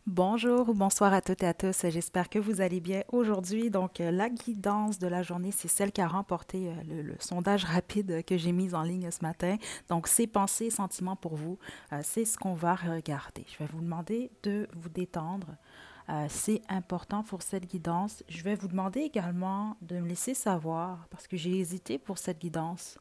Bonjour ou bonsoir à toutes et à tous. J'espère que vous allez bien aujourd'hui. Donc, la guidance de la journée, c'est celle qui a remporté le sondage rapide que j'ai mis en ligne ce matin. Donc, c'est pensées et sentiments pour vous. C'est ce qu'on va regarder. Je vais vous demander de vous détendre. C'est important pour cette guidance. Je vais vous demander également de me laisser savoir parce que j'ai hésité pour cette guidance.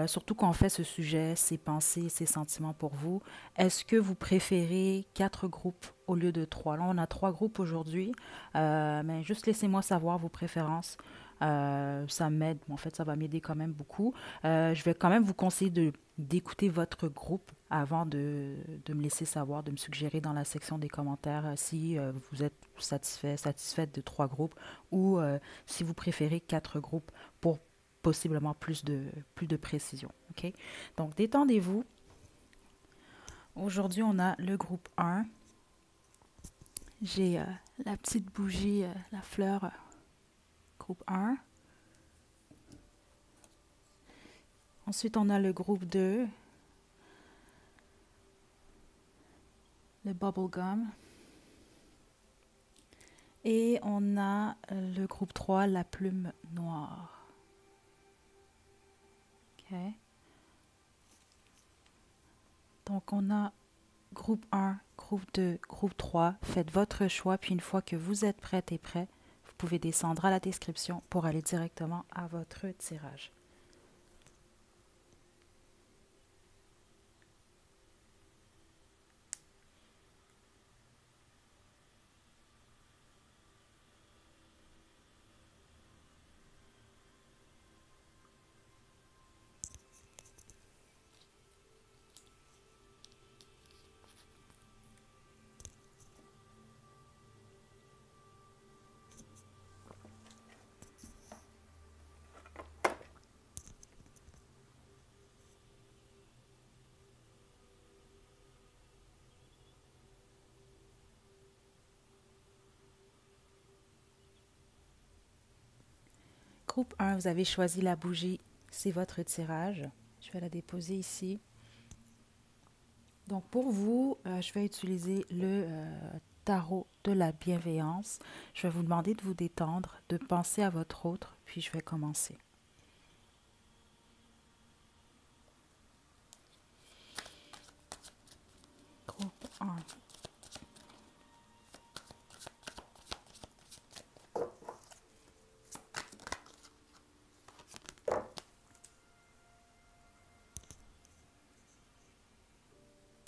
Surtout quand on fait ce sujet, ses pensées, ses sentiments pour vous. Est-ce que vous préférez quatre groupes au lieu de trois? Là, on a trois groupes aujourd'hui, mais juste laissez-moi savoir vos préférences. Ça m'aide, en fait, ça va m'aider quand même beaucoup. Je vais quand même vous conseiller d'écouter votre groupe avant de me laisser savoir, de me suggérer dans la section des commentaires si vous êtes satisfaite de trois groupes ou si vous préférez quatre groupes pour possiblement plus de précision. OK? Donc, détendez-vous. Aujourd'hui, on a le groupe 1. J'ai la petite bougie, la fleur, groupe 1. Ensuite, on a le groupe 2, le bubblegum. Et on a le groupe 3, la plume noire. OK? Donc, on a groupe 1, groupe 2, groupe 3. Faites votre choix, puis une fois que vous êtes prête et prêt, vous pouvez descendre à la description pour aller directement à votre tirage. Groupe 1, vous avez choisi la bougie, c'est votre tirage. Je vais la déposer ici. Donc pour vous, je vais utiliser le tarot de la bienveillance. Je vais vous demander de vous détendre, de penser à votre autre, puis je vais commencer. Groupe 1.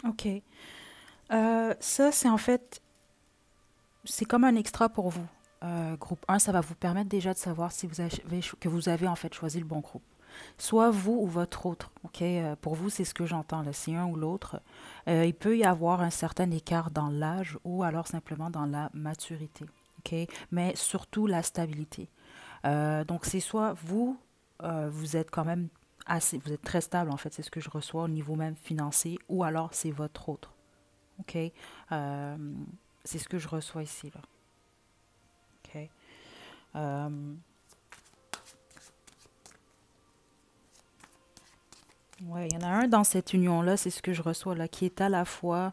OK. Ça, c'est en fait, c'est comme un extra pour vous. Groupe 1, ça va vous permettre déjà de savoir si vous avez, que vous avez en fait choisi le bon groupe. Soit vous ou votre autre. OK? Pour vous, c'est ce que j'entends là. C'est un ou l'autre. Il peut y avoir un certain écart dans l'âge ou alors simplement dans la maturité. OK? Mais surtout la stabilité. Donc, c'est soit vous, vous êtes quand même assez, vous êtes très stable en fait, c'est ce que je reçois au niveau même financier, ou alors c'est votre autre. OK? Euh, c'est ce que je reçois ici, là. OK? Euh, ouais, il y en a un dans cette union-là, c'est ce que je reçois, là, qui est à la fois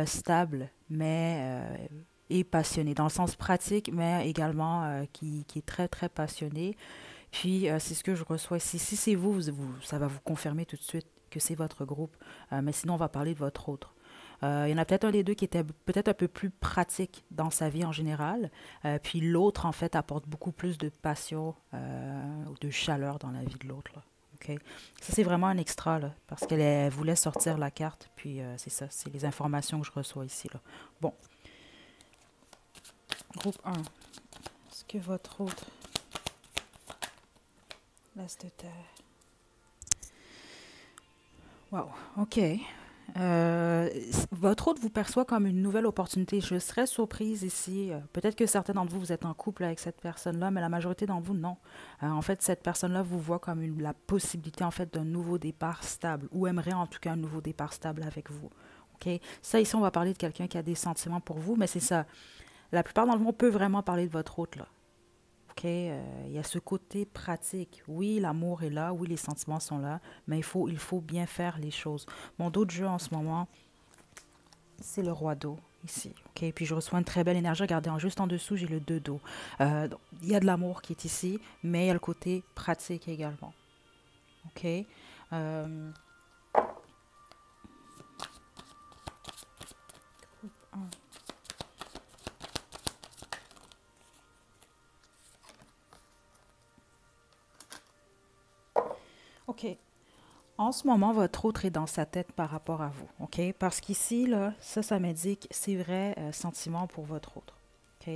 stable, mais et passionné, dans le sens pratique, mais également qui est très, très passionné. Puis, c'est ce que je reçois ici. Si c'est vous, ça va vous confirmer tout de suite que c'est votre groupe. Mais sinon, on va parler de votre autre. Il y en a peut-être un des deux qui était peut-être un peu plus pratique dans sa vie en général. Puis l'autre, en fait, apporte beaucoup plus de passion ou de chaleur dans la vie de l'autre. Là. OK? Ça, c'est vraiment un extra, là, parce qu'elle voulait sortir la carte. Puis c'est ça, c'est les informations que je reçois ici. Là. Bon, groupe 1. Est-ce que votre autre laisse de terre? Wow, OK. Votre hôte vous perçoit comme une nouvelle opportunité. Je serais surprise ici. Peut-être que certains d'entre vous, vous êtes en couple avec cette personne-là, mais la majorité d'entre vous, non. En fait, cette personne-là vous voit comme la possibilité en fait d'un nouveau départ stable, ou aimerait en tout cas un nouveau départ stable avec vous. OK? Ça, ici, on va parler de quelqu'un qui a des sentiments pour vous, mais c'est ça. La plupart d'entre vous, on peut vraiment parler de votre hôte, là. OK? Il y a ce côté pratique. Oui, l'amour est là, oui, les sentiments sont là, mais il faut bien faire les choses. Mon dos de jeu en ce moment, c'est le roi d'eau. ici. OK? Puis je reçois une très belle énergie. Regardez, juste en dessous, j'ai le 2 d'eau. Donc, il y a de l'amour qui est ici, mais il y a le côté pratique également. OK? Euh, OK. En ce moment, votre autre est dans sa tête par rapport à vous, OK? Parce qu'ici, là, ça m'indique ses vrais sentiments pour votre autre, OK?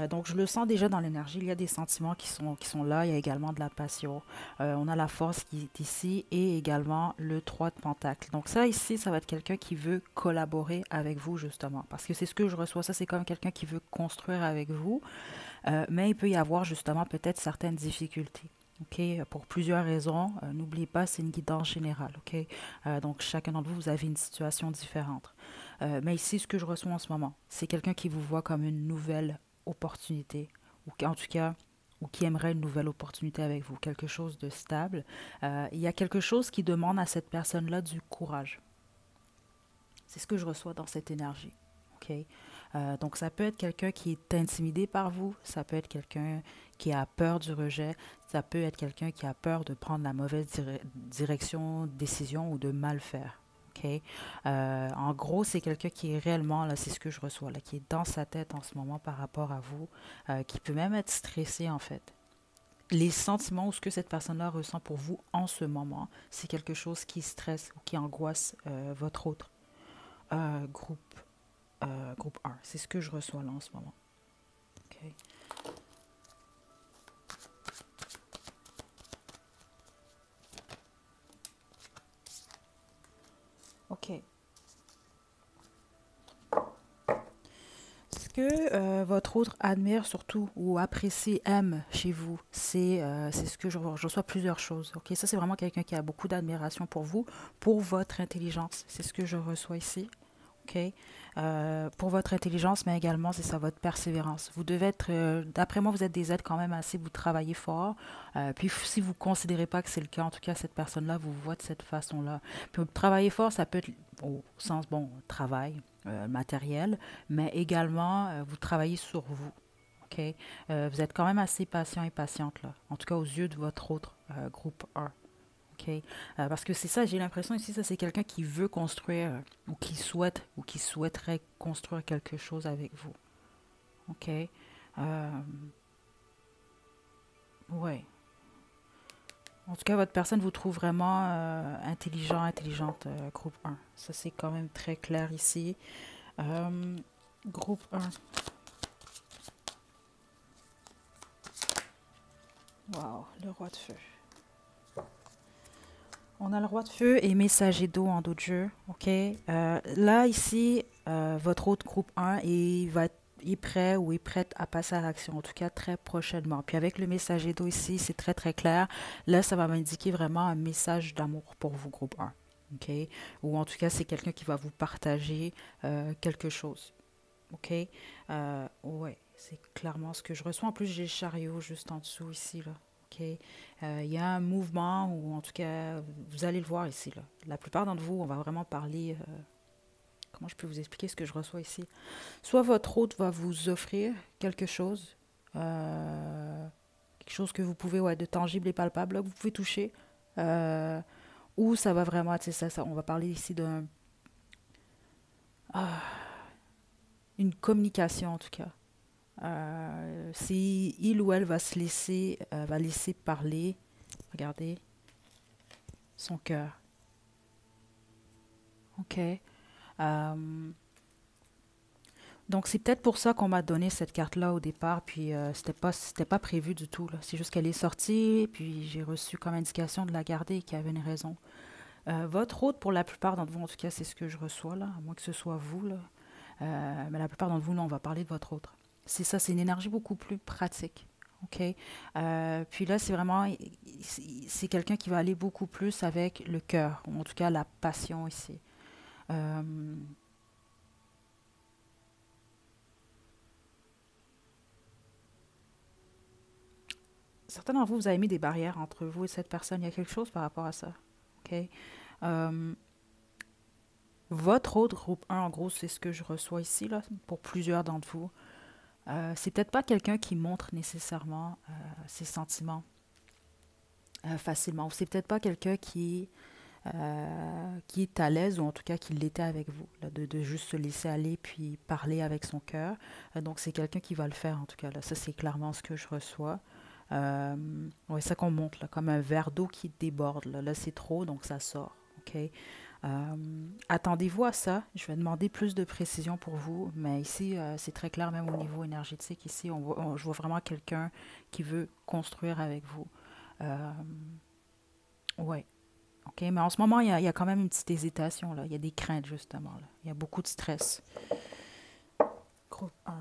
Donc, je le sens déjà dans l'énergie. Il y a des sentiments qui sont là. Il y a également de la passion. On a la force qui est ici et également le 3 de Pentacle. Donc, ça, ici, ça va être quelqu'un qui veut collaborer avec vous, justement. Parce que c'est ce que je reçois. Ça, c'est comme quelqu'un qui veut construire avec vous. Mais il peut y avoir, justement, peut-être certaines difficultés. OK, pour plusieurs raisons. N'oubliez pas, c'est une guidance générale. OK, donc chacun d'entre vous, vous avez une situation différente. Mais ici, ce que je reçois en ce moment, c'est quelqu'un qui vous voit comme une nouvelle opportunité, ou en tout cas, ou qui aimerait une nouvelle opportunité avec vous, quelque chose de stable. Il y a quelque chose qui demande à cette personne-là du courage. C'est ce que je reçois dans cette énergie. OK? Donc, ça peut être quelqu'un qui est intimidé par vous, ça peut être quelqu'un qui a peur du rejet, ça peut être quelqu'un qui a peur de prendre la mauvaise direction, décision ou de mal faire. OK? En gros, c'est quelqu'un qui est réellement, là, c'est ce que je reçois, là, qui est dans sa tête en ce moment par rapport à vous, qui peut même être stressé en fait. Les sentiments ou ce que cette personne-là ressent pour vous en ce moment, c'est quelque chose qui stresse ou qui angoisse votre autre groupe, groupe 1. C'est ce que je reçois là en ce moment. OK. OK. Ce que votre autre admire surtout ou apprécie, aime chez vous, c'est ce que je reçois plusieurs choses. OK, ça c'est vraiment quelqu'un qui a beaucoup d'admiration pour vous, pour votre intelligence. C'est ce que je reçois ici. OK? Pour votre intelligence, mais également, c'est ça, votre persévérance. Vous devez être, d'après moi, vous êtes des êtres quand même assez, vous travaillez fort. Puis si vous ne considérez pas que c'est le cas, en tout cas, cette personne-là vous voit de cette façon-là. Puis travailler fort, ça peut être au sens, bon, travail, matériel, mais également, vous travaillez sur vous. OK? Vous êtes quand même assez patient et patiente, là. En tout cas, aux yeux de votre autre groupe 1. OK? Parce que c'est ça, j'ai l'impression ici, ça c'est quelqu'un qui veut construire ou qui souhaiterait construire quelque chose avec vous. OK? Ouais. En tout cas, votre personne vous trouve vraiment intelligent, intelligente, groupe 1. Ça c'est quand même très clair ici. Euh, Groupe 1. Wow, le roi de feu. On a le roi de feu et messager d'eau en dos de jeu. OK? Là, ici, votre autre groupe 1 est prêt ou est prête à passer à l'action, en tout cas très prochainement. Puis avec le messager d'eau ici, c'est très très clair. Là, ça va m'indiquer vraiment un message d'amour pour vous, groupe 1. OK? Ou en tout cas, c'est quelqu'un qui va vous partager quelque chose. OK? Ouais, c'est clairement ce que je reçois. En plus, j'ai le chariot juste en dessous ici, là. OK? Il y a un mouvement, ou en tout cas, vous allez le voir ici, là. La plupart d'entre vous, on va vraiment parler. Comment je peux vous expliquer ce que je reçois ici? Soit votre hôte va vous offrir euh, quelque chose que vous pouvez, ouais, de tangible et palpable, là, que vous pouvez toucher. euh, ou ça va vraiment, tu sais, on va parler ici une communication, en tout cas. Si il ou elle va laisser parler, regardez, son cœur. OK. Euh, donc c'est peut-être pour ça qu'on m'a donné cette carte-là au départ, puis c'était pas prévu du tout, là. C'est juste qu'elle est sortie, puis j'ai reçu comme indication de la garder et qu'il y avait une raison. Votre hôte, pour la plupart d'entre vous, en tout cas, c'est ce que je reçois, là, à moins que ce soit vous, là. Mais la plupart d'entre vous, non, on va parler de votre autre. C'est ça, c'est une énergie beaucoup plus pratique. OK? Puis là, c'est vraiment, c'est quelqu'un qui va aller beaucoup plus avec le cœur, ou en tout cas la passion ici. Euh, Certains d'entre vous, vous avez mis des barrières entre vous et cette personne. Il y a quelque chose par rapport à ça. OK? Euh, Votre autre groupe un, en gros, c'est ce que je reçois ici, là, pour plusieurs d'entre vous. C'est peut-être pas quelqu'un qui montre nécessairement ses sentiments facilement. Ou c'est peut-être pas quelqu'un qui est à l'aise, ou en tout cas qui l'était avec vous, là, de juste se laisser aller puis parler avec son cœur. Donc c'est quelqu'un qui va le faire, en tout cas. Là. Ça, c'est clairement ce que je reçois. Ouais, ça qu'on monte, là, comme un verre d'eau qui déborde. Là, là c'est trop, donc ça sort. OK? Attendez-vous à ça. Je vais demander plus de précision pour vous, mais ici, c'est très clair, même au niveau énergétique. Ici, je vois vraiment quelqu'un qui veut construire avec vous. Euh, ouais. OK, mais en ce moment, il y a quand même une petite hésitation, là. Il y a des craintes, justement, là. Il y a beaucoup de stress. Groupe 1.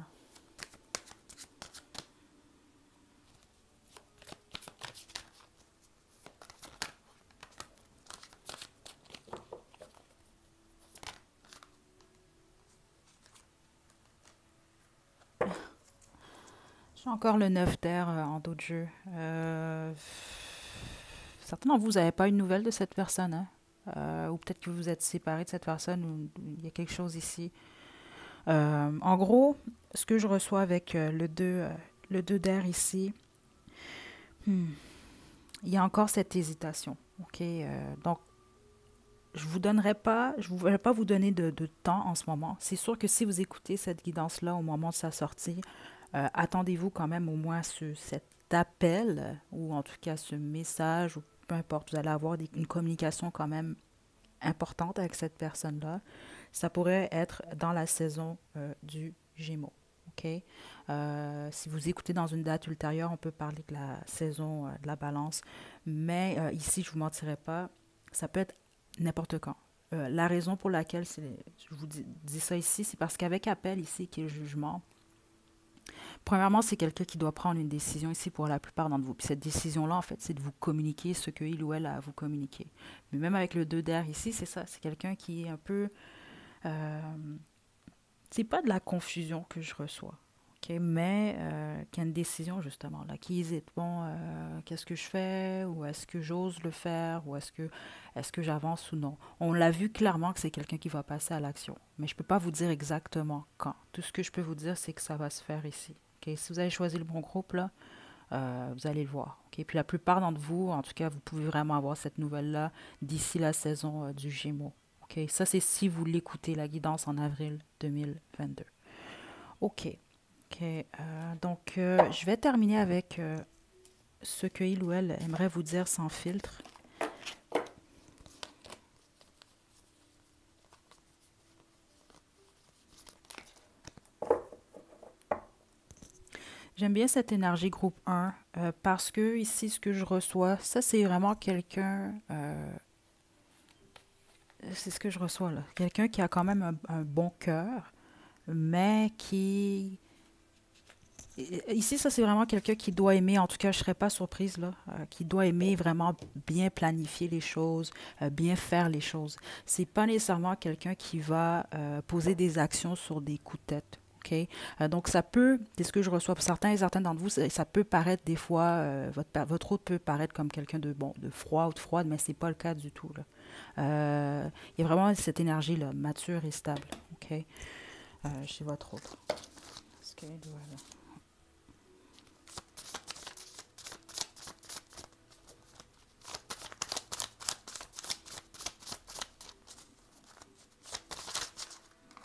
J'ai encore le 9 d'air en dos de jeu. Certains d'entre vous n'avez pas une nouvelle de cette personne, hein? Ou peut-être que vous vous êtes séparés de cette personne, ou il y a quelque chose ici. En gros, ce que je reçois avec le 2 d'air ici, hmm, il y a encore cette hésitation. OK? Donc, je ne vais pas vous donner de temps en ce moment. C'est sûr que si vous écoutez cette guidance-là au moment de sa sortie, attendez-vous quand même au moins cet appel, ou en tout cas ce message, ou peu importe, vous allez avoir une communication quand même importante avec cette personne-là. Ça pourrait être dans la saison du Gémeaux. OK? Si vous écoutez dans une date ultérieure, on peut parler de la saison de la balance. Mais ici, je ne vous mentirai pas, ça peut être n'importe quand. La raison pour laquelle je vous dis ça ici, c'est parce qu'avec appel ici, qui est le jugement, premièrement, c'est quelqu'un qui doit prendre une décision ici pour la plupart d'entre vous. Puis cette décision-là, en fait, c'est de vous communiquer ce qu'il ou elle a à vous communiquer. Mais même avec le 2 d'air ici, c'est ça. C'est quelqu'un qui est un peu... euh, c'est pas de la confusion que je reçois, ok, mais qui a une décision justement, là, qui hésite. Bon, qu'est-ce que je fais? Ou est-ce que j'ose le faire? Ou est-ce que j'avance ou non? On l'a vu clairement que c'est quelqu'un qui va passer à l'action. Mais je peux pas vous dire exactement quand. Tout ce que je peux vous dire, c'est que ça va se faire ici. Ok. Si vous avez choisi le bon groupe, là, vous allez le voir. Ok. Puis la plupart d'entre vous, en tout cas, vous pouvez vraiment avoir cette nouvelle-là d'ici la saison du Gémeaux. Ok. Ça, c'est si vous l'écoutez, la guidance en avril 2022. OK. OK. Donc, je vais terminer avec ce que il ou elle aimerait vous dire sans filtre. J'aime bien cette énergie groupe 1 parce que ici, ce que je reçois, ça, c'est vraiment quelqu'un... c'est ce que je reçois là. Quelqu'un qui a quand même un bon cœur, mais qui... Ici, ça, c'est vraiment quelqu'un qui doit aimer, en tout cas, je ne serais pas surprise, là, qui doit aimer vraiment bien planifier les choses, bien faire les choses. C'est pas nécessairement quelqu'un qui va poser des actions sur des coups de tête. OK? Donc, ça peut, c'est ce que je reçois pour certains et certains d'entre vous, ça peut paraître des fois, votre autre peut paraître comme quelqu'un de, bon, de froid ou de froide, mais c'est pas le cas du tout, là. Il y a vraiment cette énergie-là, mature et stable. OK? Chez votre autre. Est-ce que, voilà.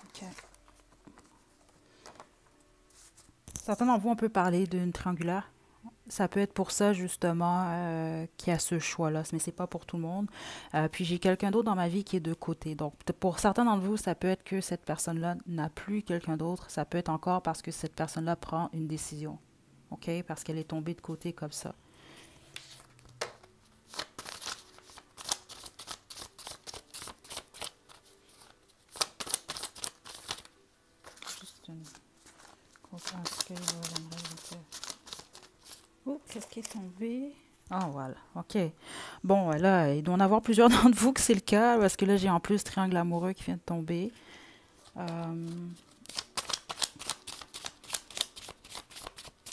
OK. Certains d'entre vous, on peut parler d'une triangulaire. Ça peut être pour ça, justement, qu'il y a ce choix-là, mais c'est pas pour tout le monde. Puis j'ai quelqu'un d'autre dans ma vie qui est de côté. Donc, pour certains d'entre vous, ça peut être que cette personne-là n'a plus quelqu'un d'autre. Ça peut être encore parce que cette personne-là prend une décision. OK? Parce qu'elle est tombée de côté comme ça. Juste une conférence que j'aimerais vous faire. Oh, qu'est-ce qui est tombé? Ah, voilà. OK. Bon, là, il doit en avoir plusieurs d'entre vous que c'est le cas, parce que là, j'ai en plus triangle amoureux qui vient de tomber. Euh,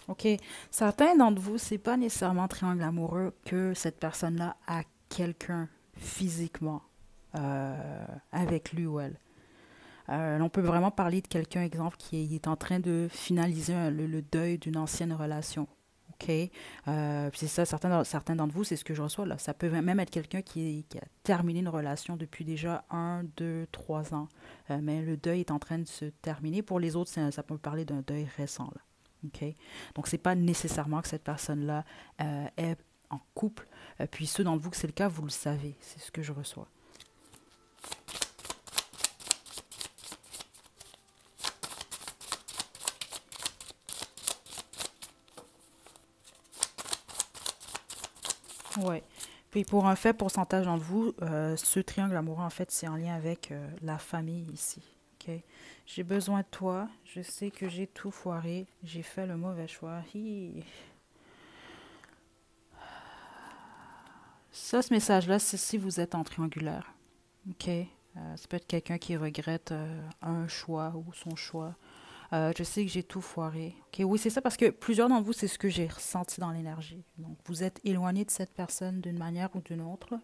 OK. Certains d'entre vous, c'est pas nécessairement triangle amoureux que cette personne-là a quelqu'un physiquement. avec lui ou elle. On peut vraiment parler de quelqu'un, exemple, qui est en train de finaliser le deuil d'une ancienne relation. OK? Puis c'est ça, certains d'entre vous, c'est ce que je reçois là. Ça peut même être quelqu'un qui a terminé une relation depuis déjà 1, 2, 3 ans. Mais le deuil est en train de se terminer. Pour les autres, ça peut parler d'un deuil récent, là. OK? Donc, c'est pas nécessairement que cette personne-là est en couple. Puis ceux d'entre vous que c'est le cas, vous le savez. C'est ce que je reçois. Ouais. Puis pour un faible pourcentage d'entre vous, ce triangle amoureux, en fait, c'est en lien avec la famille ici. OK? J'ai besoin de toi. Je sais que j'ai tout foiré. J'ai fait le mauvais choix. Ça, ce message-là, c'est si vous êtes en triangulaire. OK? Ça peut être quelqu'un qui regrette un choix ou son choix. Je sais que j'ai tout foiré. OK, oui, c'est ça parce que plusieurs d'entre vous, c'est ce que j'ai ressenti dans l'énergie. Donc, vous êtes éloigné de cette personne d'une manière ou d'une autre.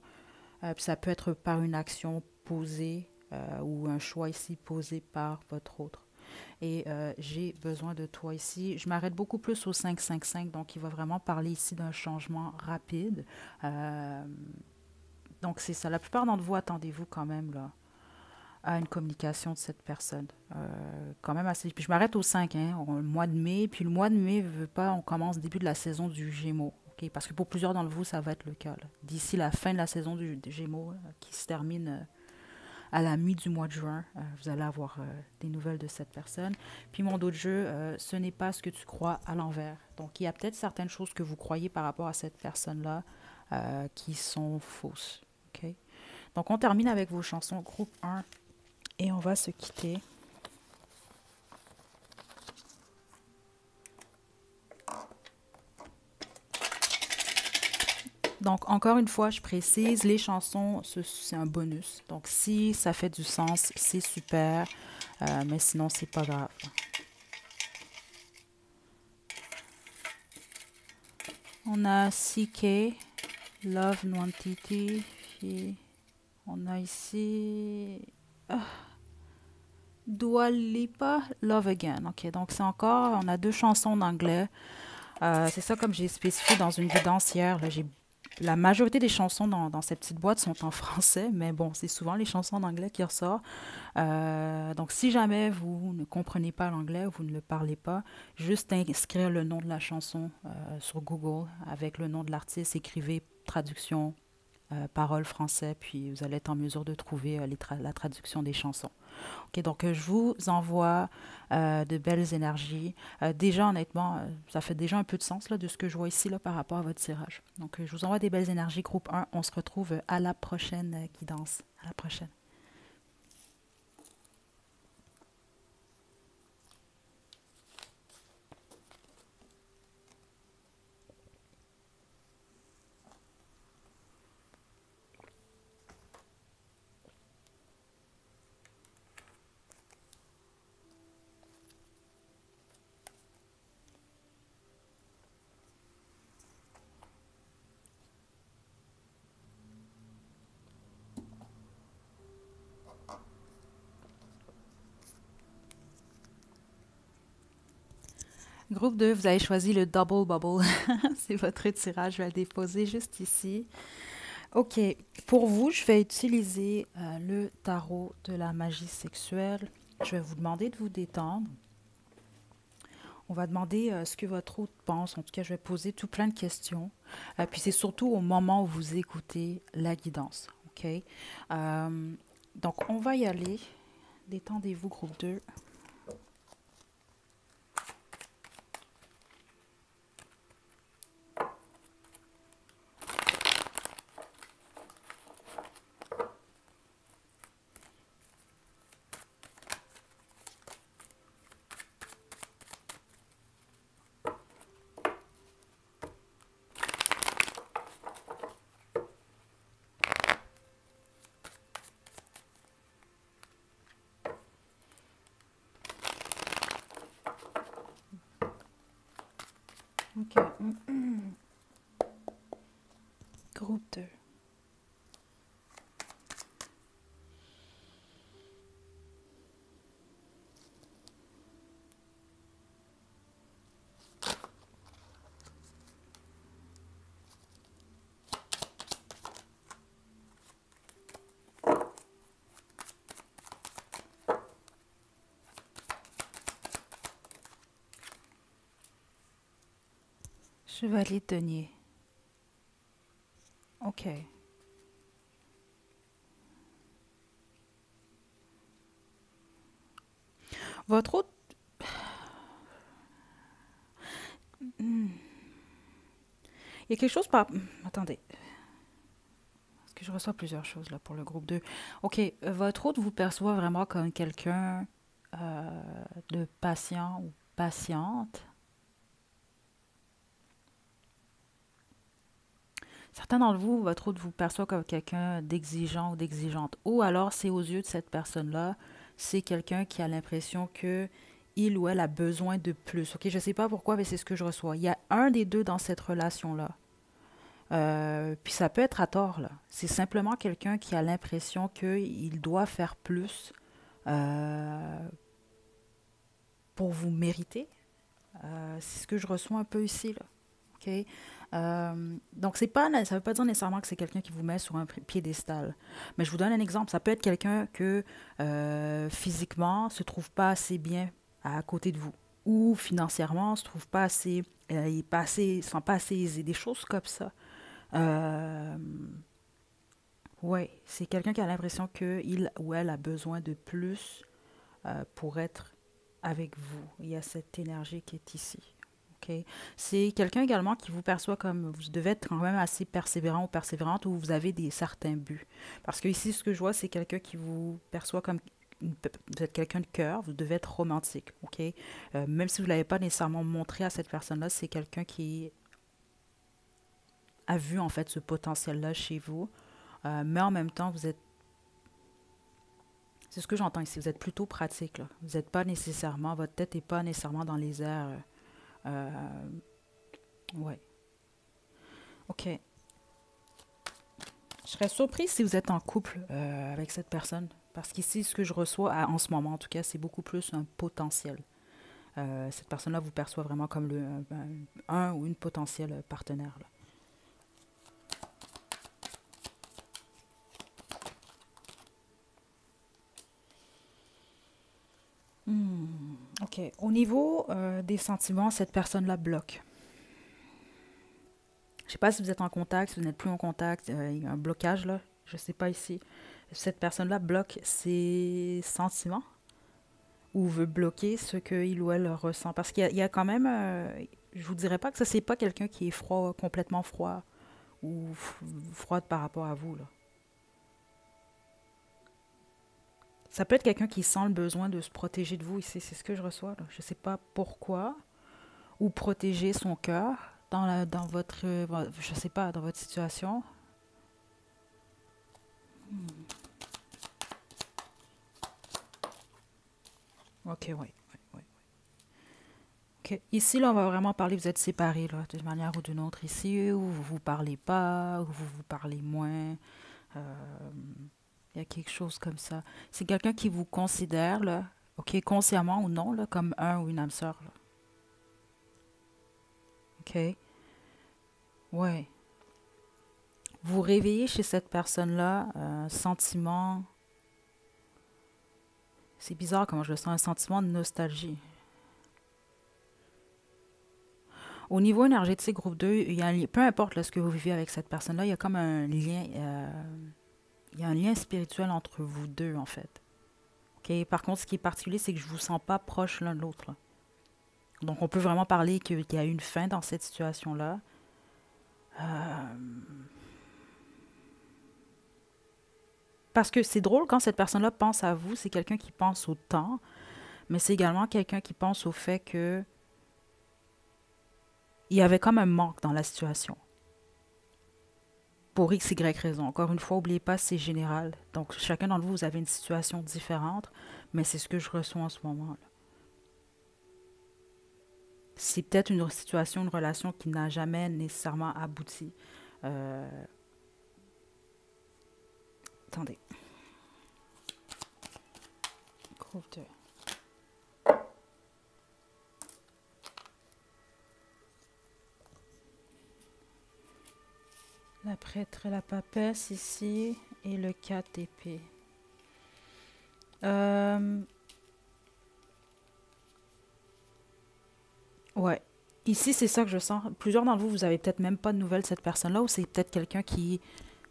Puis ça peut être par une action posée ou un choix ici posé par votre autre. Et j'ai besoin de toi ici. Je m'arrête beaucoup plus au 5-5-5, donc il va vraiment parler ici d'un changement rapide. Euh, donc c'est ça. La plupart d'entre vous, attendez-vous quand même là à une communication de cette personne. Quand même assez. Puis je m'arrête au 5, hein, le mois de mai. Puis le mois de mai, veut pas, on commence le début de la saison du Gémeaux. OK? Parce que pour plusieurs d'entre vous, ça va être le cas. D'ici la fin de la saison du Gémeaux, qui se termine à la mi du mois de juin, vous allez avoir des nouvelles de cette personne. Puis mon dos de jeu, ce n'est pas ce que tu crois à l'envers. Donc il y a peut-être certaines choses que vous croyez par rapport à cette personne-là qui sont fausses. OK? Donc on termine avec vos chansons groupe 1 et on va se quitter. Donc, encore une fois, je précise, les chansons, c'est un bonus. Donc, si ça fait du sens, c'est super. Mais sinon, c'est pas grave. On a CK, Love Nwantiti. Puis on a ici Dua Lipa, Love Again. OK, donc c'est encore, on a deux chansons en anglais. C'est ça, comme j'ai spécifié dans une guidance hier, là, la majorité des chansons dans cette petite boîte sont en français, mais bon, c'est souvent les chansons en anglais qui ressortent. Donc, si jamais vous ne comprenez pas l'anglais ou vous ne le parlez pas, juste inscrire le nom de la chanson sur Google avec le nom de l'artiste, écrivez traduction, paroles français, puis vous allez être en mesure de trouver la traduction des chansons. OK, donc je vous envoie de belles énergies. Déjà, honnêtement, ça fait déjà un peu de sens là, de ce que je vois ici là, par rapport à votre tirage. Donc, je vous envoie des belles énergies, groupe 1. On se retrouve à la prochaine guidance. À la prochaine. Groupe 2, vous avez choisi le Double Bubble. C'est votre tirage. Je vais le déposer juste ici. OK. Pour vous, je vais utiliser le tarot de la magie sexuelle. Je vais vous demander de vous détendre. On va demander ce que votre hôte pense. En tout cas, je vais poser tout plein de questions. Puis c'est surtout au moment où vous écoutez la guidance. OK? Donc, on va y aller. Détendez-vous, groupe 2. OK. Groupe 2. Chevalier de denier. OK. Votre autre... Hmm. Il y a quelque chose par... Attendez. Parce que je reçois plusieurs choses là pour le groupe 2. OK. Votre autre vous perçoit vraiment comme quelqu'un de patient ou patiente. Certains d'entre vous, votre autre vous perçoit comme quelqu'un d'exigeant ou d'exigeante. Ou alors, c'est aux yeux de cette personne-là, c'est quelqu'un qui a l'impression que il ou elle a besoin de plus. OK, je ne sais pas pourquoi, mais c'est ce que je reçois. Il y a un des deux dans cette relation-là. Puis ça peut être à tort, là. C'est simplement quelqu'un qui a l'impression qu'il doit faire plus euh, pour vous mériter. C'est ce que je reçois un peu ici, là. OK? Donc, c'est pas, ça ne veut pas dire nécessairement que c'est quelqu'un qui vous met sur un piédestal. Mais je vous donne un exemple. Ça peut être quelqu'un que physiquement se trouve pas assez bien à côté de vous. Ou financièrement se trouve pas assez, il est pas assez, se sent pas assez aisé. Des choses comme ça. Euh, ouais, c'est quelqu'un qui a l'impression qu'il ou elle a besoin de plus pour être avec vous. Il y a cette énergie qui est ici. OK? C'est quelqu'un également qui vous perçoit comme vous devez être quand même assez persévérant ou persévérante ou vous avez des certains buts. Parce que ici, ce que je vois, c'est quelqu'un qui vous perçoit comme vous êtes quelqu'un de cœur, vous devez être romantique. OK? Même si vous ne l'avez pas nécessairement montré à cette personne-là, c'est quelqu'un qui a vu en fait ce potentiel-là chez vous. Mais en même temps, vous êtes c'est ce que j'entends ici. Vous êtes plutôt pratique, là. Vous n'êtes pas nécessairement, votre tête n'est pas nécessairement dans les airs. Ouais. OK. Je serais surprise si vous êtes en couple avec cette personne. Parce qu'ici, ce que je reçois, en ce moment en tout cas, c'est beaucoup plus un potentiel. Cette personne-là vous perçoit vraiment comme un ou une potentielle partenaire, là. OK. Au niveau des sentiments, cette personne-là bloque. Je sais pas si vous êtes en contact, si vous n'êtes plus en contact, il y a un blocage là, je sais pas ici. Cette personne-là bloque ses sentiments ou veut bloquer ce qu'il ou elle ressent. Parce qu'il y a quand même, je vous dirais pas que ça c'est pas quelqu'un qui est froid, complètement froid ou froide par rapport à vous là. Ça peut être quelqu'un qui sent le besoin de se protéger de vous ici, c'est ce que je reçois là. Je sais pas pourquoi ou protéger son cœur dans votre, je sais pas, dans votre situation. Ok, oui. Oui, oui. Ok. Ici, là, on va vraiment parler, vous êtes séparés, là, d'une manière ou d'une autre ici, ou vous vous parlez pas, ou vous vous parlez moins. euh, Il y a quelque chose comme ça. C'est quelqu'un qui vous considère, là, ok, consciemment ou non, là, comme un ou une âme sœur, là. Ok? Ouais. Vous réveillez chez cette personne-là un sentiment, c'est bizarre comment je le sens, un sentiment de nostalgie. Au niveau énergétique, groupe 2, il y a peu importe là, ce que vous vivez avec cette personne-là, il y a comme un lien, il y a un lien spirituel entre vous deux, en fait. OK? Par contre, ce qui est particulier, c'est que je ne vous sens pas proche l'un de l'autre, là. Donc, on peut vraiment parler qu'il y a une fin dans cette situation-là. Parce que c'est drôle, quand cette personne-là pense à vous, c'est quelqu'un qui pense au temps, mais c'est également quelqu'un qui pense au fait que il y avait comme un manque dans la situation. Pour X, Y raison. Encore une fois, n'oubliez pas, c'est général. Donc, chacun d'entre vous, vous avez une situation différente, mais c'est ce que je reçois en ce moment, là. C'est peut-être une situation, une relation qui n'a jamais nécessairement abouti. Euh, attendez. Groupe 2. La prêtre et la papesse ici, et le 4 épée. Euh, ouais. Ici, c'est ça que je sens. Plusieurs d'entre vous, vous avez peut-être même pas de nouvelles de cette personne-là, ou c'est peut-être quelqu'un qui,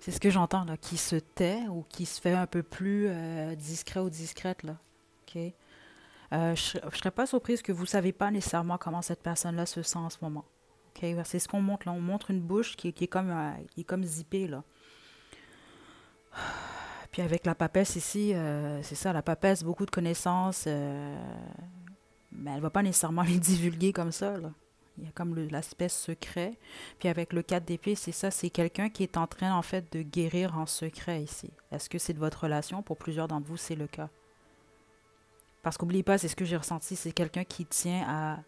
c'est ce que j'entends là, qui se tait ou qui se fait un peu plus discret ou discrète là. Ok. Je serais pas surprise que vous savez pas nécessairement comment cette personne-là se sent en ce moment. Ok. C'est ce qu'on montre là. On montre une bouche qui est comme zippée là. Puis avec la papesse ici, c'est ça, la papesse, beaucoup de connaissances, mais elle va pas nécessairement les divulguer comme ça, là. Il y a comme l'aspect secret. Puis avec le 4 d'épée, c'est ça, c'est quelqu'un qui est en train, en fait, de guérir en secret ici. Est-ce que c'est de votre relation? Pour plusieurs d'entre vous, c'est le cas. Parce qu'oubliez pas, c'est ce que j'ai ressenti, c'est quelqu'un qui tient à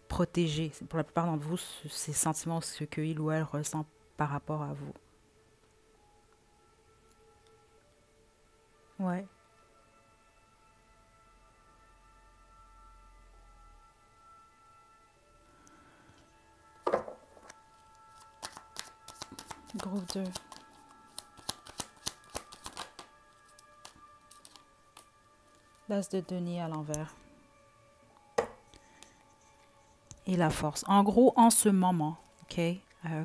protéger. Pour la plupart d'entre vous, ces sentiments, ce qu'il ou elle ressent par rapport à vous. Ouais. Groupe 2. L'as de denier à l'envers. Et la force. En gros, en ce moment, OK,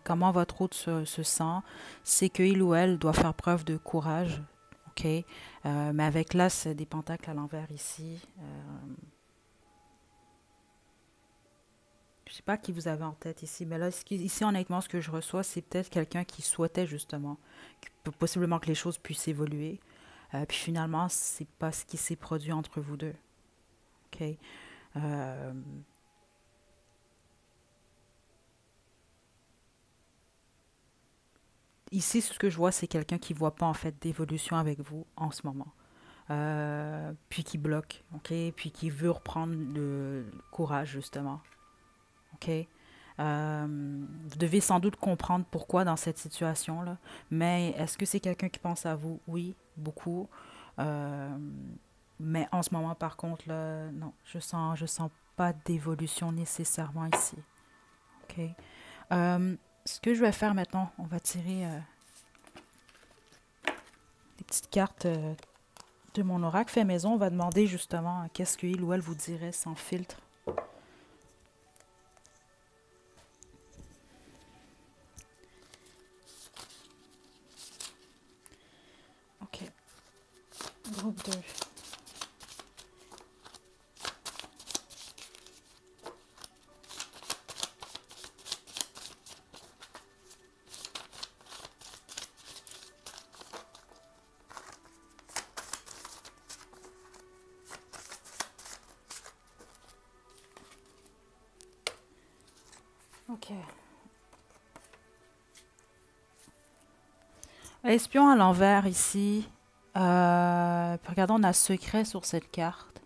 comment votre hôte se sent, c'est qu'il ou elle doit faire preuve de courage, OK, mais avec l'as des pentacles à l'envers ici, je sais pas qui vous avez en tête ici, mais là, ici, honnêtement, ce que je reçois, c'est peut-être quelqu'un qui souhaitait justement, possiblement que les choses puissent évoluer, puis finalement, c'est pas ce qui s'est produit entre vous deux, OK. Euh, Ici, ce que je vois, c'est quelqu'un qui ne voit pas en fait d'évolution avec vous en ce moment. Puis qui bloque, ok? Puis qui veut reprendre le courage, justement, ok? Vous devez sans doute comprendre pourquoi dans cette situation-là. Mais est-ce que c'est quelqu'un qui pense à vous? Oui, beaucoup. Euh, mais en ce moment, par contre, là, non, je sens pas d'évolution nécessairement ici, ok? Ce que je vais faire maintenant, on va tirer des petites cartes de mon oracle fait maison. On va demander justement qu'est-ce qu'il ou elle vous dirait sans filtre. OK. Groupe 2. OK. Espion à l'envers ici. Regardons, on a secret sur cette carte.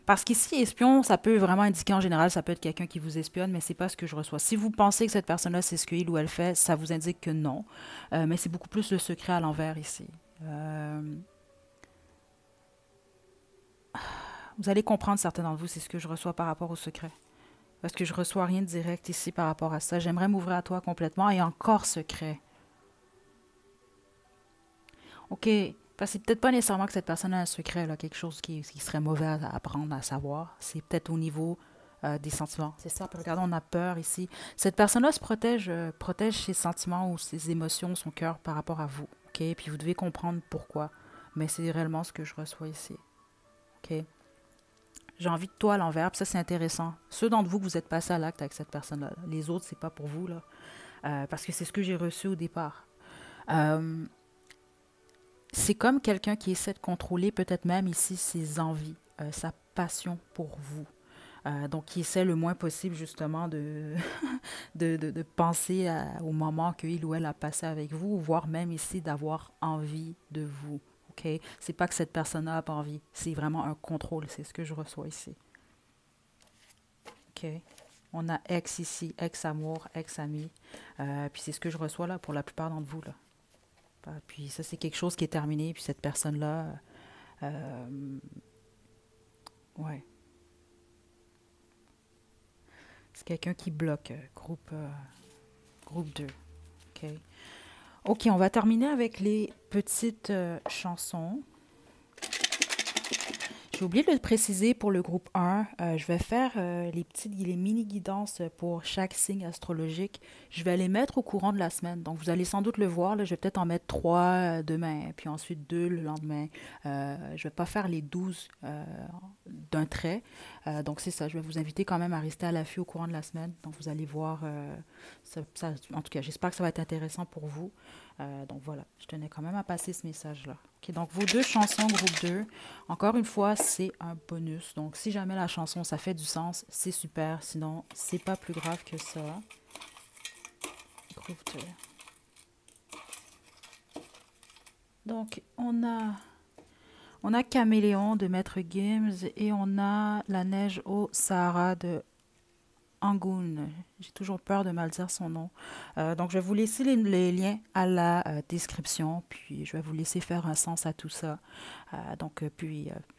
Parce qu'ici, espion, ça peut vraiment indiquer en général, ça peut être quelqu'un qui vous espionne, mais c'est pas ce que je reçois. Si vous pensez que cette personne-là, c'est ce qu'il ou elle fait, ça vous indique que non. Mais c'est beaucoup plus le secret à l'envers ici. Vous allez comprendre, certains d'entre vous, c'est ce que je reçois par rapport au secret. Parce que je reçois rien de direct ici par rapport à ça. J'aimerais m'ouvrir à toi complètement et encore secret. OK. Parce que c'est peut-être pas nécessairement que cette personne a un secret, là, quelque chose qui serait mauvais à apprendre, à savoir. C'est peut-être au niveau des sentiments. C'est ça. Puis regardons, on a peur ici. Cette personne-là se protège ses sentiments ou ses émotions, son cœur par rapport à vous. OK? Puis vous devez comprendre pourquoi. Mais c'est réellement ce que je reçois ici. OK? J'ai envie de toi à l'envers, puis ça c'est intéressant. Ceux d'entre vous que vous êtes passés à l'acte avec cette personne-là, les autres c'est pas pour vous là, parce que c'est ce que j'ai reçu au départ. Euh, c'est comme quelqu'un qui essaie de contrôler peut-être même ici ses envies, sa passion pour vous. Donc, qui essaie le moins possible justement de penser au moment qu'il ou elle a passé avec vous, voire même ici d'avoir envie de vous. OK? C'est pas que cette personne-là n'a pas envie, c'est vraiment un contrôle, c'est ce que je reçois ici. OK? On a ex ici, ex-amour, ex-ami. Puis c'est ce que je reçois là pour la plupart d'entre vous. Là. Puis ça, c'est quelque chose qui est terminé. Puis cette personne-là, euh, ouais, c'est quelqu'un qui bloque. Groupe 2. OK. OK, on va terminer avec les petites chansons. J'ai oublié de le préciser pour le groupe 1. Je vais faire les mini-guidances pour chaque signe astrologique. Je vais les mettre au courant de la semaine. Donc, vous allez sans doute le voir. Là, je vais peut-être en mettre 3 demain, puis ensuite 2 le lendemain. Je ne vais pas faire les 12 d'un trait. Donc, c'est ça. Je vais vous inviter quand même à rester à l'affût au courant de la semaine. Donc, vous allez voir. En tout cas, j'espère que ça va être intéressant pour vous. Donc, voilà. Je tenais quand même à passer ce message-là. OK, donc, vos 2 chansons, groupe 2. Encore une fois, c'est un bonus. Donc, si jamais la chanson, ça fait du sens, c'est super. Sinon, c'est pas plus grave que ça. Groupe 2. Donc, on a Caméléon de Maître Gims et on a La neige au Sahara de Angoon. J'ai toujours peur de mal dire son nom. Donc, je vais vous laisser les liens à la description, puis je vais vous laisser faire un sens à tout ça.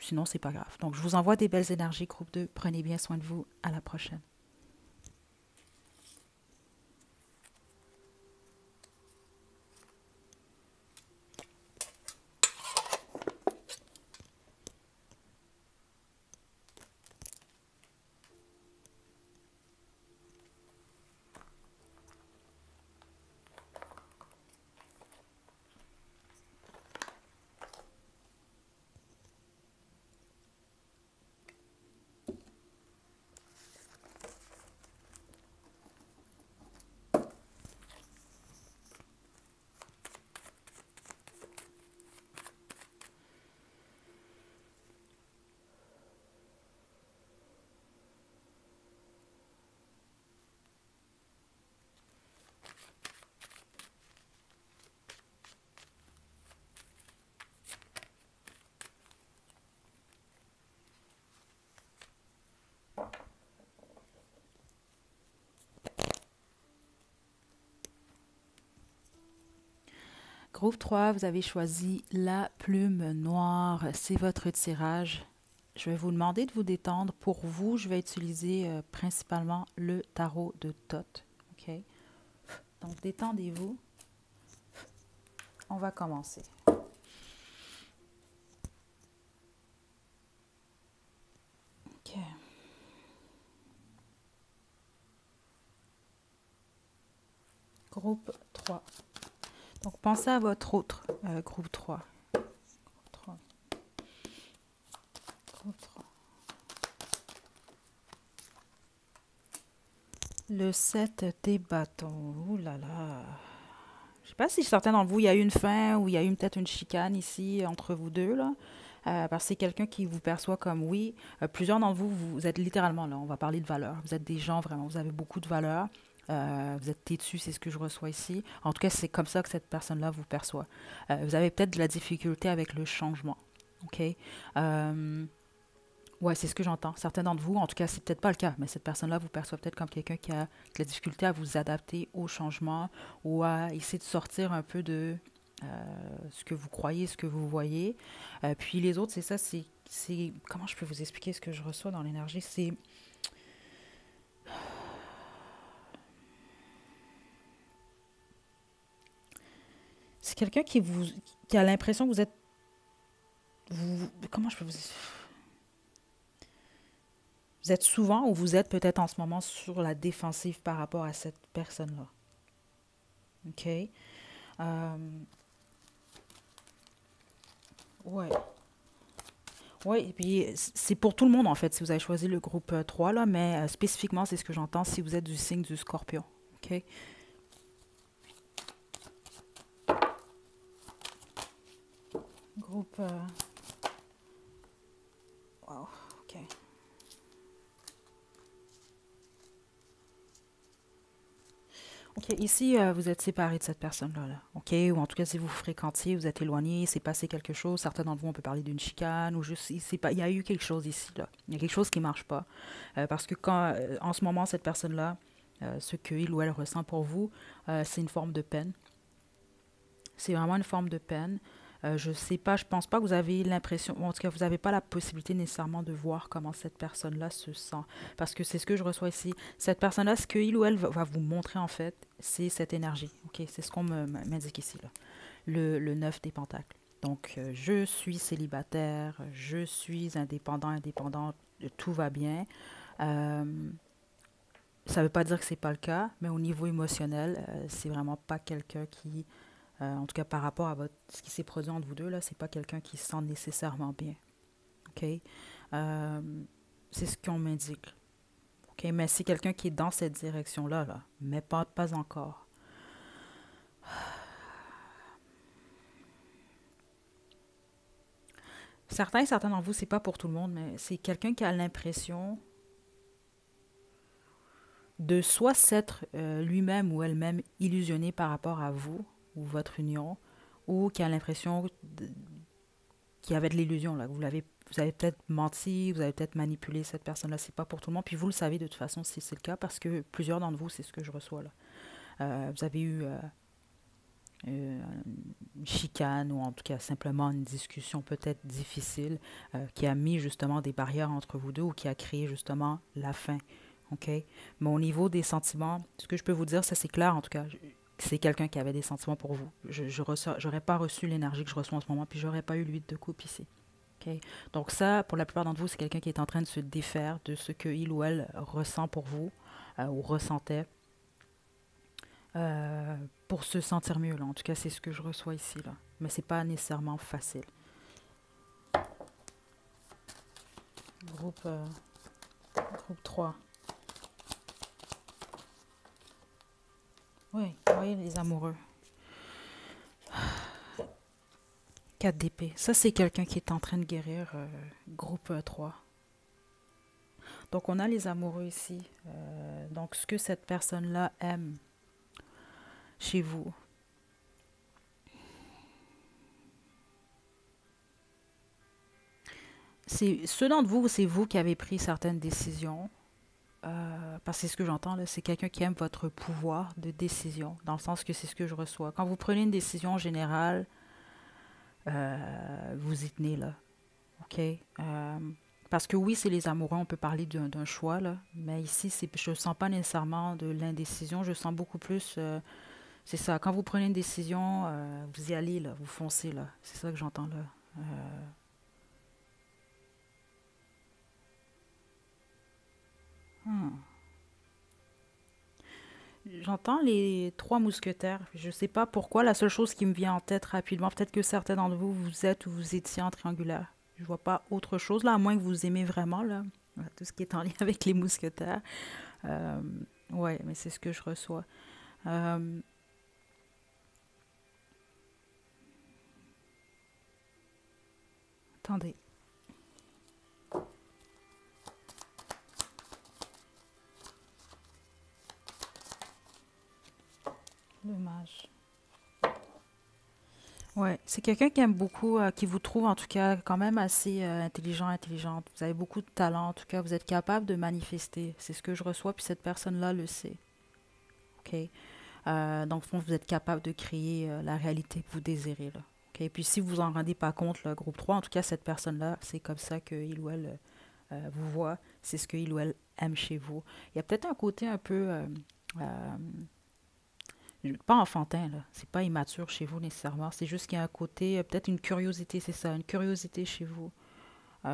Sinon, c'est pas grave. Donc, je vous envoie des belles énergies, groupe 2. Prenez bien soin de vous. À la prochaine. Groupe 3, vous avez choisi la plume noire. C'est votre tirage. Je vais vous demander de vous détendre. Pour vous, je vais utiliser principalement le tarot de Thoth. OK? Donc, détendez-vous. On va commencer. OK. Groupe 3. Donc, pensez à votre autre groupe 3. Groupe 3. Groupe 3. Le 7 des bâtons. Ouh là là. Je sais pas si certains d'entre vous, il y a eu une fin ou il y a eu peut-être une chicane ici entre vous deux, là. Parce que c'est quelqu'un qui vous perçoit comme oui. Plusieurs d'entre vous, vous êtes littéralement là, on va parler de valeur. Vous êtes des gens vraiment, vous avez beaucoup de valeur. Vous êtes têtu, c'est ce que je reçois ici. En tout cas, c'est comme ça que cette personne-là vous perçoit. Vous avez peut-être de la difficulté avec le changement. OK? Ouais, c'est ce que j'entends. Certains d'entre vous, en tout cas, c'est peut-être pas le cas, mais cette personne-là vous perçoit peut-être comme quelqu'un qui a de la difficulté à vous adapter au changement ou à essayer de sortir un peu de ce que vous croyez, ce que vous voyez. Puis les autres, c'est ça, comment je peux vous expliquer ce que je reçois dans l'énergie? C'est quelqu'un qui a l'impression que comment je peux vous vous êtes souvent ou vous êtes peut-être en ce moment sur la défensive par rapport à cette personne-là. OK? Euh, ouais. Oui, et puis c'est pour tout le monde en fait, si vous avez choisi le groupe 3 là, mais spécifiquement, c'est ce que j'entends si vous êtes du signe du Scorpion. OK? Groupe. Wow, OK. OK, ici, vous êtes séparé de cette personne-là, là. OK? Ou en tout cas, si vous fréquentiez, vous êtes éloigné, c'est passé quelque chose. Certains d'entre vous, on peut parler d'une chicane ou juste, il y a eu quelque chose ici, là. Il y a quelque chose qui ne marche pas. Parce que en ce moment, cette personne-là, ce qu'il ou elle ressent pour vous, c'est une forme de peine. C'est vraiment une forme de peine. Je sais pas, je pense pas que vous avez l'impression, ou en tout cas, vous n'avez pas la possibilité nécessairement de voir comment cette personne-là se sent. Parce que c'est ce que je reçois ici. Cette personne-là, ce qu'il ou elle va vous montrer, en fait, c'est cette énergie. OK? C'est ce qu'on m'indique ici, là. Le 9 des pentacles. Donc, je suis célibataire, je suis indépendant, indépendante, tout va bien. Euh, Ça ne veut pas dire que c'est pas le cas, mais au niveau émotionnel, c'est vraiment pas quelqu'un qui, en tout cas par rapport à ce qui s'est produit entre vous deux, là, c'est pas quelqu'un qui se sent nécessairement bien. OK? Euh, c'est ce qu'on m'indique. OK? Mais c'est quelqu'un qui est dans cette direction-là, là, mais pas encore. Certains d'entre vous, c'est pas pour tout le monde, mais c'est quelqu'un qui a l'impression de soit s'être lui-même ou elle-même illusionné par rapport à vous ou votre union, ou qui a l'impression qu'il y avait de l'illusion, là. Vous avez peut-être menti, vous avez peut-être manipulé cette personne-là. C'est pas pour tout le monde. Puis vous le savez de toute façon si c'est le cas, parce que plusieurs d'entre vous, c'est ce que je reçois là. Vous avez eu une chicane ou en tout cas simplement une discussion peut-être difficile qui a mis justement des barrières entre vous deux ou qui a créé justement la fin. OK? Mais au niveau des sentiments, ce que je peux vous dire, ça c'est clair en tout cas. C'est quelqu'un qui avait des sentiments pour vous. J'aurais pas reçu l'énergie que je reçois en ce moment, puis j'aurais pas eu l'huile de coupe ici. OK? Donc ça, pour la plupart d'entre vous, c'est quelqu'un qui est en train de se défaire de ce que il ou elle ressent pour vous ou ressentait euh, pour se sentir mieux. Là. En tout cas, c'est ce que je reçois ici. Là. Mais c'est pas nécessairement facile. Groupe, euh, groupe 3. Oui, vous voyez les amoureux. 4 d'épée. Ça, c'est quelqu'un qui est en train de guérir. Groupe 3. Donc, on a les amoureux ici. Donc, ce que cette personne-là aime chez vous. C'est ceux d'entre vous, c'est vous qui avez pris certaines décisions. Parce que c'est ce que j'entends, là, c'est quelqu'un qui aime votre pouvoir de décision, dans le sens que c'est ce que je reçois. Quand vous prenez une décision générale, vous y tenez, là. OK? Parce que oui, c'est les amoureux, on peut parler d'un choix, là, mais ici, je ne sens pas nécessairement de l'indécision, je sens beaucoup plus, c'est ça, quand vous prenez une décision, vous y allez, là, vous foncez, là. C'est ça que j'entends, là. Euh, hmm. J'entends les trois mousquetaires. Je sais pas pourquoi. La seule chose qui me vient en tête rapidement, peut-être que certains d'entre vous, vous êtes ou vous étiez en triangulaire. Je vois pas autre chose là, à moins que vous aimez vraiment là, tout ce qui est en lien avec les mousquetaires. Euh, ouais, mais c'est ce que je reçois. Euh, attendez, le mage. Ouais, c'est quelqu'un qui aime beaucoup, qui vous trouve en tout cas quand même assez intelligent, intelligente. Vous avez beaucoup de talent, en tout cas, vous êtes capable de manifester. C'est ce que je reçois, puis cette personne-là le sait. OK? Dans le fond, vous êtes capable de créer la réalité que vous désirez. Là. OK? Puis si vous vous en rendez pas compte, le groupe 3, en tout cas, cette personne-là, c'est comme ça qu'il ou elle vous voit. C'est ce qu'il ou elle aime chez vous. Il y a peut-être un côté un peu... euh, pas enfantin, là. C'est pas immature chez vous nécessairement. C'est juste qu'il y a un côté, peut-être une curiosité, c'est ça, une curiosité chez vous. Il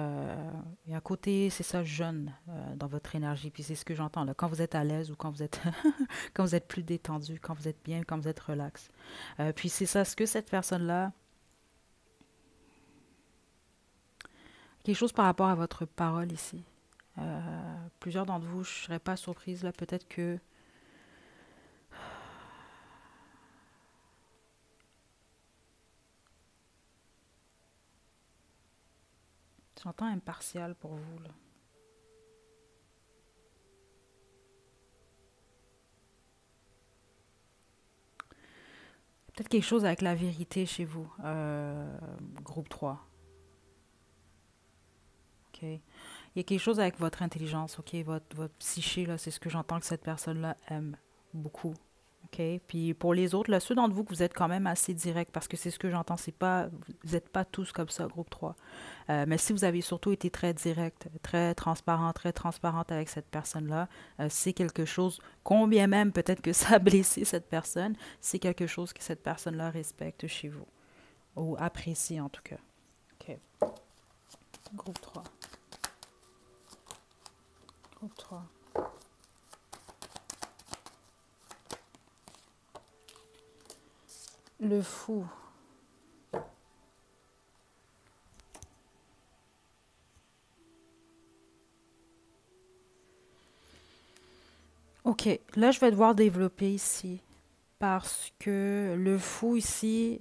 y a un côté, c'est ça, jeune dans votre énergie. Puis c'est ce que j'entends là. Quand vous êtes à l'aise ou quand vous êtes, quand vous êtes plus détendu, quand vous êtes bien, quand vous êtes relax. Puis c'est ça, ce que cette personne-là, quelque chose par rapport à votre parole ici. Plusieurs d'entre vous, je ne serais pas surprise là, peut-être que j'entends impartial pour vous là. Peut-être quelque chose avec la vérité chez vous, groupe 3. OK? Il y a quelque chose avec votre intelligence, OK? Votre psyché, là, c'est ce que j'entends que cette personne-là aime beaucoup. OK? Puis pour les autres, là, ceux d'entre vous que vous êtes quand même assez direct, parce que c'est ce que j'entends, c'est pas, vous n'êtes pas tous comme ça, groupe 3. Mais si vous avez surtout été très direct, très transparente avec cette personne-là, c'est quelque chose, combien même peut-être que ça a blessé cette personne, c'est quelque chose que cette personne-là respecte chez vous. ou apprécie en tout cas. OK. Groupe 3. Groupe 3. Le fou. OK, là je vais devoir développer ici parce que le fou ici,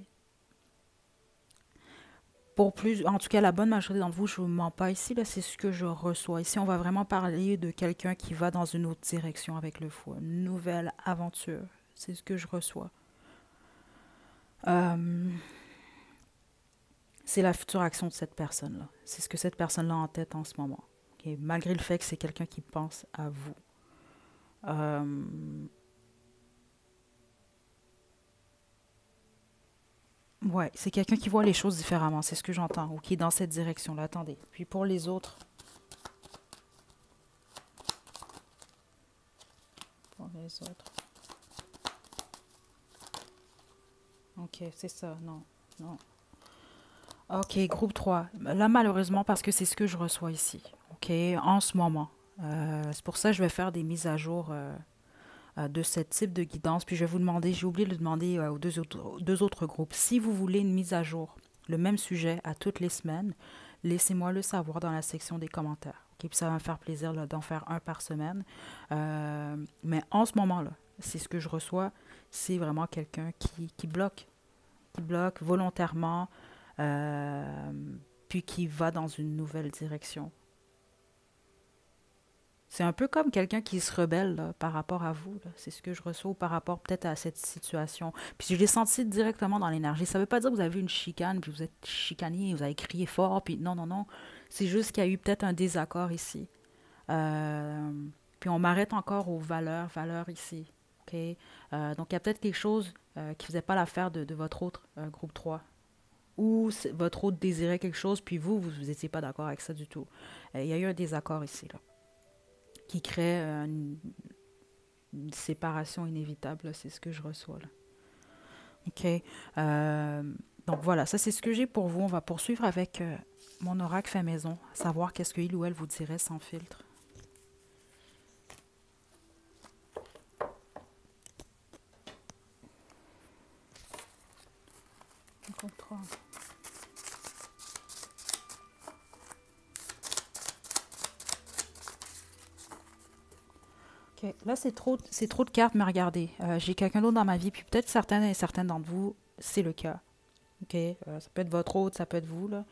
pour plus, en tout cas la bonne majorité d'entre vous, je ne vous mens pas ici, là c'est ce que je reçois. Ici on va vraiment parler de quelqu'un qui va dans une autre direction avec le fou, une nouvelle aventure, c'est ce que je reçois. Euh, c'est la future action de cette personne-là. C'est ce que cette personne-là a en tête en ce moment. Ok, malgré le fait que c'est quelqu'un qui pense à vous. Euh, ouais, c'est quelqu'un qui voit les choses différemment. C'est ce que j'entends. Ou qui est dans cette direction-là. Attendez. Puis pour les autres. Pour les autres. Ok, c'est ça. Non. Non. Ok, groupe 3. Là, malheureusement, parce que c'est ce que je reçois ici. Ok, en ce moment. C'est pour ça que je vais faire des mises à jour de ce type de guidance. Puis je vais vous demander, j'ai oublié de demander aux deux autres groupes, si vous voulez une mise à jour, le même sujet à toutes les semaines, laissez-moi le savoir dans la section des commentaires. Ok, puis ça va me faire plaisir d'en faire un par semaine. Mais en ce moment-là, c'est ce que je reçois, c'est vraiment quelqu'un qui bloque volontairement, euh, puis qui va dans une nouvelle direction. C'est un peu comme quelqu'un qui se rebelle là, par rapport à vous. Là. C'est ce que je reçois par rapport peut-être à cette situation. Puis je l'ai senti directement dans l'énergie. Ça ne veut pas dire que vous avez eu une chicane, puis vous êtes chicané, vous avez crié fort, puis non, non, non. C'est juste qu'il y a eu peut-être un désaccord ici. Euh, puis on m'arrête encore aux valeurs ici. OK? Donc il y a peut-être quelque chose qui ne faisait pas l'affaire de votre autre groupe 3. Ou votre autre désirait quelque chose, puis vous n'étiez pas d'accord avec ça du tout. Il y a eu un désaccord ici, là, qui crée une séparation inévitable, c'est ce que je reçois là. OK. Donc voilà, ça c'est ce que j'ai pour vous. On va poursuivre avec mon oracle fait maison, savoir qu'est-ce qu'il ou elle vous dirait sans filtre. Groupe 3. OK. Là, c'est trop de cartes, mais regardez, j'ai quelqu'un d'autre dans ma vie, puis peut-être certaines et certaines d'entre vous, c'est le cas. OK? Ça peut être votre autre, ça peut être vous, là.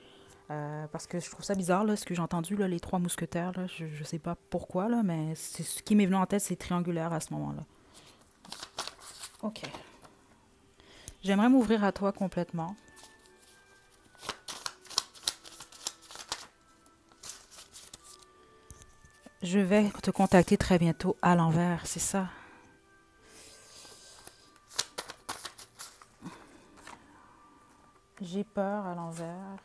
Parce que je trouve ça bizarre, là, ce que j'ai entendu, là, les trois mousquetaires, là, je ne sais pas pourquoi, là, mais c'est ce qui m'est venu en tête, c'est triangulaire à ce moment-là. OK. J'aimerais m'ouvrir à toi complètement. Je vais te contacter très bientôt à l'envers, c'est ça? J'ai peur à l'envers.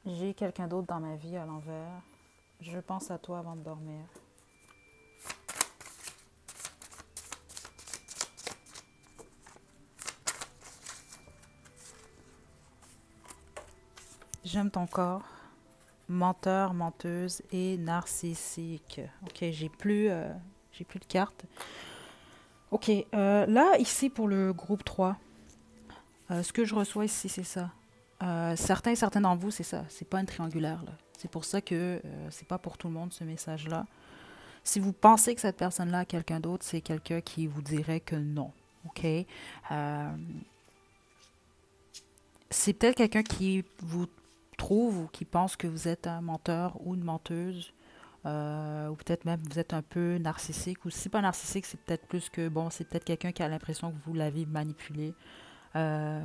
J'ai quelqu'un d'autre dans ma vie à l'envers. Je pense à toi avant de dormir. J'aime ton corps. Menteur, menteuse et narcissique. Ok, j'ai plus de cartes. Ok, là, ici pour le groupe 3, ce que je reçois ici, c'est ça. Certains et certaines d'entre vous, c'est ça. C'est pas une triangulaire, là. C'est pour ça que c'est pas pour tout le monde ce message-là. Si vous pensez que cette personne-là a quelqu'un d'autre, c'est quelqu'un qui vous dirait que non. OK? C'est peut-être quelqu'un qui vous trouve ou qui pense que vous êtes un menteur ou une menteuse. Ou peut-être même vous êtes un peu narcissique. Ou si c'est pas narcissique, c'est peut-être plus que, bon, c'est peut-être quelqu'un qui a l'impression que vous l'avez manipulé euh,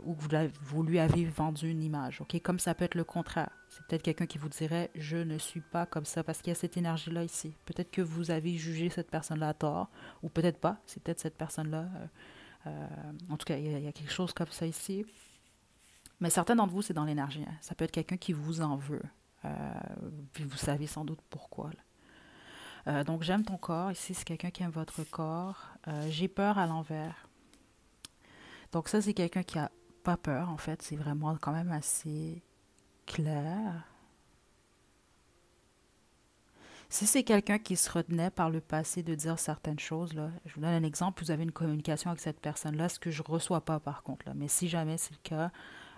ou que vous lui avez vendu une image. OK? Comme ça peut être le contraire. C'est peut-être quelqu'un qui vous dirait je ne suis pas comme ça parce qu'il y a cette énergie-là ici. Peut-être que vous avez jugé cette personne-là à tort ou peut-être pas. C'est peut-être cette personne-là. En tout cas, il y a quelque chose comme ça ici. Mais certains d'entre vous, c'est dans l'énergie. Hein. Ça peut être quelqu'un qui vous en veut. Puis vous savez sans doute pourquoi. Donc, j'aime ton corps. Ici, c'est quelqu'un qui aime votre corps. J'ai peur à l'envers. Donc ça, c'est quelqu'un qui a pas peur, en fait. C'est vraiment quand même assez clair. Si c'est quelqu'un qui se retenait par le passé de dire certaines choses, là, je vous donne un exemple, vous avez une communication avec cette personne-là, ce que je reçois pas par contre, là, mais si jamais c'est le cas,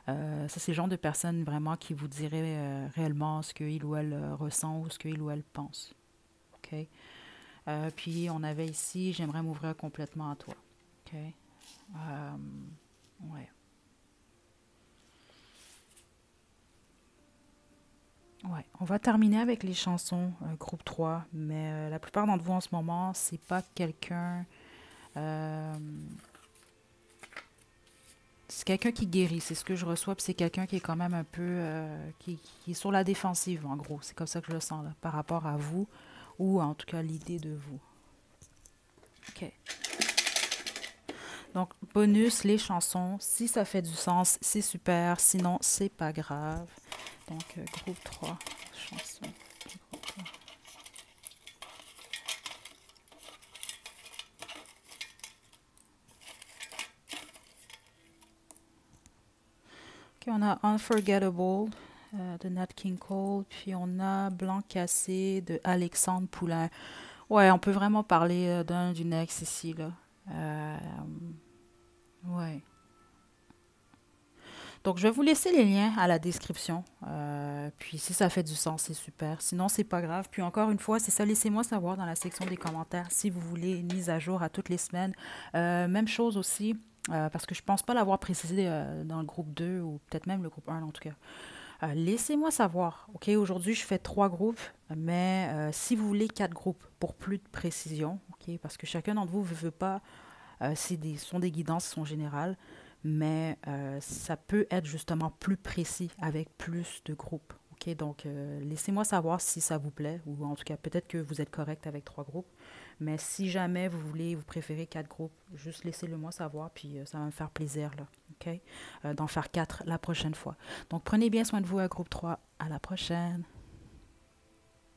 ça c'est le genre de personne vraiment qui vous dirait réellement ce qu'il ou elle ressent ou ce qu'il ou elle pense. OK? Puis on avait ici, j'aimerais m'ouvrir complètement à toi. OK? Ouais. Ouais, on va terminer avec les chansons groupe 3, mais la plupart d'entre vous en ce moment, c'est pas quelqu'un. euh, c'est quelqu'un qui guérit, c'est ce que je reçois, puis c'est quelqu'un qui est quand même un peu. Qui est sur la défensive, en gros. C'est comme ça que je le sens, là, par rapport à vous, ou en tout cas l'idée de vous. OK. Donc, bonus, les chansons. Si ça fait du sens, c'est super. Sinon, c'est pas grave. Donc, groupe 3, chansons. OK, on a Unforgettable de Nat King Cole, puis on a Blanc cassé de Alexandre Poulain. Ouais, on peut vraiment parler d'un d'une ex ici, là. Euh, ouais. Donc, je vais vous laisser les liens à la description. Puis, si ça fait du sens, c'est super. Sinon, c'est pas grave. Puis, encore une fois, c'est ça. Laissez-moi savoir dans la section des commentaires si vous voulez une mise à jour à toutes les semaines. Même chose aussi, parce que je pense pas l'avoir précisé dans le groupe 2 ou peut-être même le groupe 1 en tout cas. Laissez-moi savoir. OK, aujourd'hui, je fais 3 groupes, mais si vous voulez 4 groupes pour plus de précision, OK, parce que chacun d'entre vous ne veut pas, sont des guidances qui sont générales, mais ça peut être justement plus précis avec plus de groupes. OK, donc laissez-moi savoir si ça vous plaît, ou en tout cas, peut-être que vous êtes correct avec 3 groupes, mais si jamais vous préférez 4 groupes, juste laissez-le moi savoir, puis ça va me faire plaisir, là. OK, d'en faire 4 la prochaine fois. Donc, prenez bien soin de vous, à groupe 3. À la prochaine.